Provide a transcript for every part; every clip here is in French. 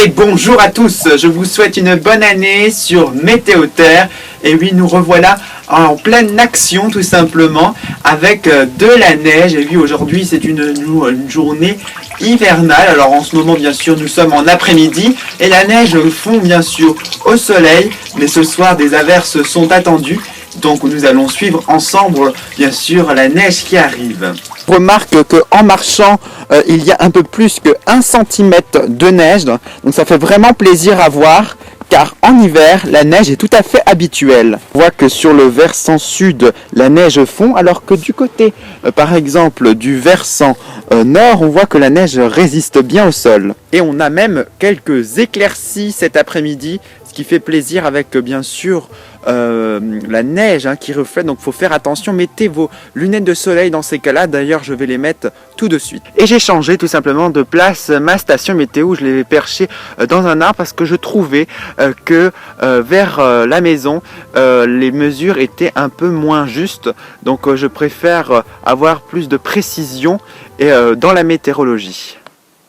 Et bonjour à tous, je vous souhaite une bonne année sur Météo Terre. Et oui, nous revoilà en pleine action tout simplement avec de la neige. Et oui, aujourd'hui c'est une journée hivernale. Alors en ce moment bien sûr nous sommes en après-midi et la neige fond bien sûr au soleil. Mais ce soir des averses sont attendues. Donc nous allons suivre ensemble bien sûr la neige qui arrive. Je remarque qu'en marchant, il y a un peu plus que 1 cm de neige. Donc ça fait vraiment plaisir à voir. Car en hiver, la neige est tout à fait habituelle. On voit que sur le versant sud, la neige fond, alors que du côté, par exemple, du versant nord, on voit que la neige résiste bien au sol. Et on a même quelques éclaircies cet après-midi, ce qui fait plaisir avec, bien sûr, la neige qui reflète. Donc il faut faire attention, mettez vos lunettes de soleil dans ces cas-là. D'ailleurs, je vais les mettre tout de suite. Et j'ai changé tout simplement de place ma station météo. Je l'ai perchée dans un arbre parce que je trouvais que vers la maison, les mesures étaient un peu moins justes. Donc je préfère avoir plus de précision dans la météorologie.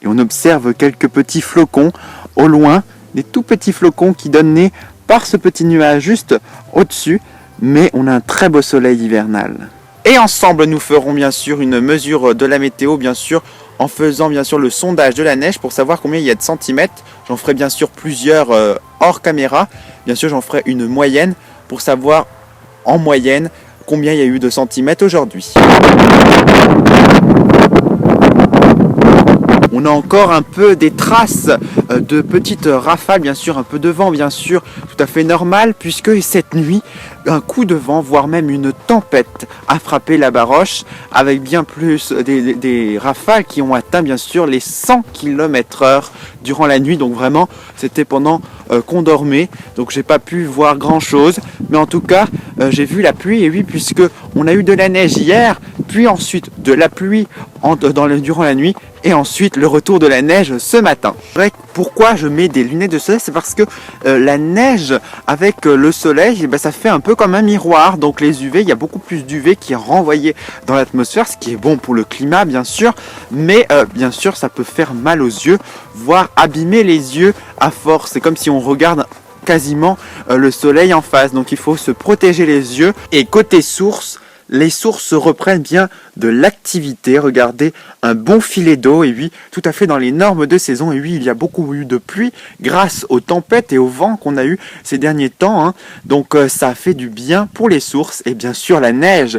Et on observe quelques petits flocons au loin, des tout petits flocons qui donnent nez par ce petit nuage juste au-dessus, mais on a un très beau soleil hivernal. Et ensemble, nous ferons bien sûr une mesure de la météo, bien sûr, en faisant bien sûr le sondage de la neige pour savoir combien il y a de centimètres. J'en ferai bien sûr plusieurs hors caméra. Bien sûr, j'en ferai une moyenne pour savoir en moyenne combien il y a eu de centimètres aujourd'hui. On a encore un peu des traces de petites rafales, bien sûr, un peu de vent, bien sûr, tout à fait normal, puisque cette nuit, un coup de vent, voire même une tempête a frappé la Baroche, avec bien plus des rafales qui ont atteint, bien sûr, les 100 km/h durant la nuit. Donc vraiment, c'était pendant qu'on dormait, donc j'ai pas pu voir grand-chose. Mais en tout cas, j'ai vu la pluie, et oui, puisque on a eu de la neige hier, puis ensuite de la pluie durant la nuit, et ensuite le retour de la neige ce matin. Pourquoi je mets des lunettes de soleil? C'est parce que la neige avec le soleil, ça fait un peu comme un miroir. Donc les UV, il y a beaucoup plus d'UV qui est renvoyé dans l'atmosphère, ce qui est bon pour le climat bien sûr. Mais bien sûr, ça peut faire mal aux yeux, voire abîmer les yeux à force. C'est comme si on regarde quasiment le soleil en face. Donc il faut se protéger les yeux. Et côté source, les sources reprennent bien de l'activité. Regardez, un bon filet d'eau, et oui, tout à fait dans les normes de saison. Et oui, il y a beaucoup eu de pluie grâce aux tempêtes et au vent qu'on a eu ces derniers temps. Donc ça fait du bien pour les sources. Et bien sûr la neige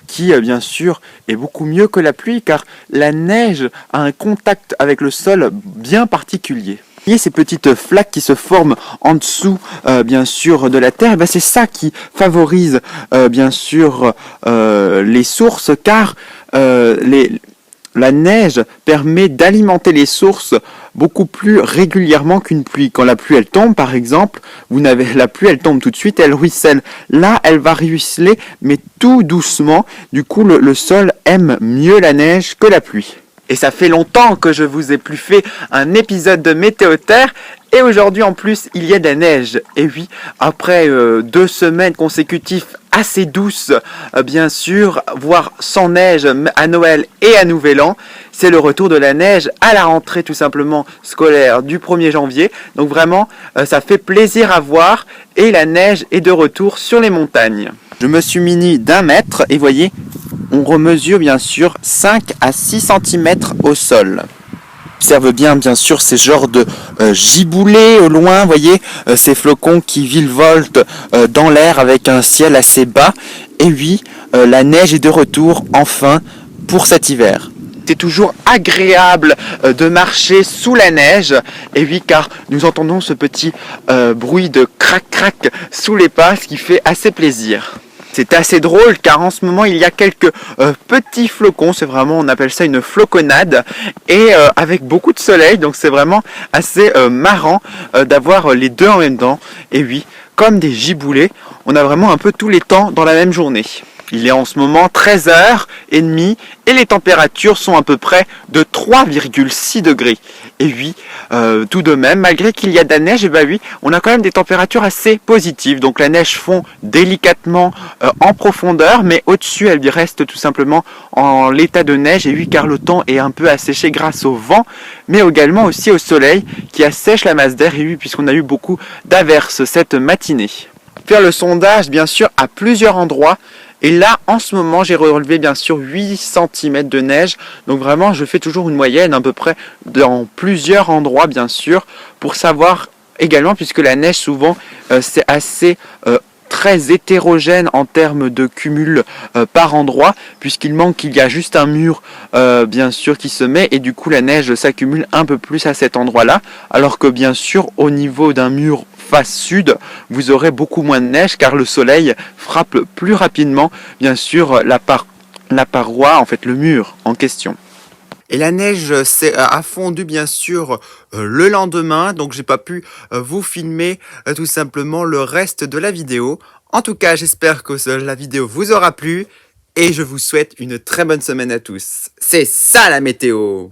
qui bien sûr est beaucoup mieux que la pluie, car la neige a un contact avec le sol bien particulier. Et ces petites flaques qui se forment en dessous bien sûr de la terre, c'est ça qui favorise bien sûr les sources, car la neige permet d'alimenter les sources beaucoup plus régulièrement qu'une pluie. Quand la pluie elle tombe par exemple, la pluie elle tombe tout de suite, elle ruisselle. Là elle va ruisseler mais tout doucement. Du coup le sol aime mieux la neige que la pluie. Et ça fait longtemps que je vous ai plus fait un épisode de Météo Terre. Et aujourd'hui en plus il y a de la neige. Et oui, après 2 semaines consécutives assez douces, bien sûr, voire sans neige à Noël et à Nouvel An, c'est le retour de la neige à la rentrée tout simplement scolaire du 1er janvier. Donc vraiment, ça fait plaisir à voir et la neige est de retour sur les montagnes. Je me suis muni d'1 mètre et voyez, on remesure bien sûr 5 à 6 cm au sol. Observe bien sûr ces genres de giboulées au loin, vous voyez, ces flocons qui virevoltent dans l'air avec un ciel assez bas. Et oui, la neige est de retour enfin pour cet hiver. C'est toujours agréable de marcher sous la neige. Et oui, car nous entendons ce petit bruit de crac-crac sous les pas, ce qui fait assez plaisir. C'est assez drôle car en ce moment il y a quelques petits flocons, c'est vraiment, on appelle ça une floconnade, et avec beaucoup de soleil, donc c'est vraiment assez marrant d'avoir les deux en même temps. Et oui, comme des giboulées, on a vraiment un peu tous les temps dans la même journée. Il est en ce moment 13h30 et les températures sont à peu près de 3,6 degrés. Et oui, tout de même, malgré qu'il y a de la neige, et bah oui, on a quand même des températures assez positives. Donc la neige fond délicatement en profondeur, mais au-dessus, elle reste tout simplement en l'état de neige. Et oui, car le temps est un peu asséché grâce au vent, mais également aussi au soleil qui assèche la masse d'air. Et oui, puisqu'on a eu beaucoup d'averses cette matinée. Faire le sondage, bien sûr, à plusieurs endroits. Et là, en ce moment, j'ai relevé bien sûr 8 cm de neige. Donc vraiment, je fais toujours une moyenne à peu près dans plusieurs endroits, bien sûr, pour savoir également, puisque la neige, souvent, c'est assez très hétérogène en termes de cumul par endroit, qu'il y a juste un mur, bien sûr, qui se met, et du coup, la neige s'accumule un peu plus à cet endroit-là, alors que bien sûr, au niveau d'un mur face sud, vous aurez beaucoup moins de neige car le soleil frappe plus rapidement, bien sûr, la paroi, en fait le mur en question. Et la neige a fondu bien sûr le lendemain, donc j'ai pas pu vous filmer tout simplement le reste de la vidéo. En tout cas, j'espère que la vidéo vous aura plu et je vous souhaite une très bonne semaine à tous. C'est ça la météo!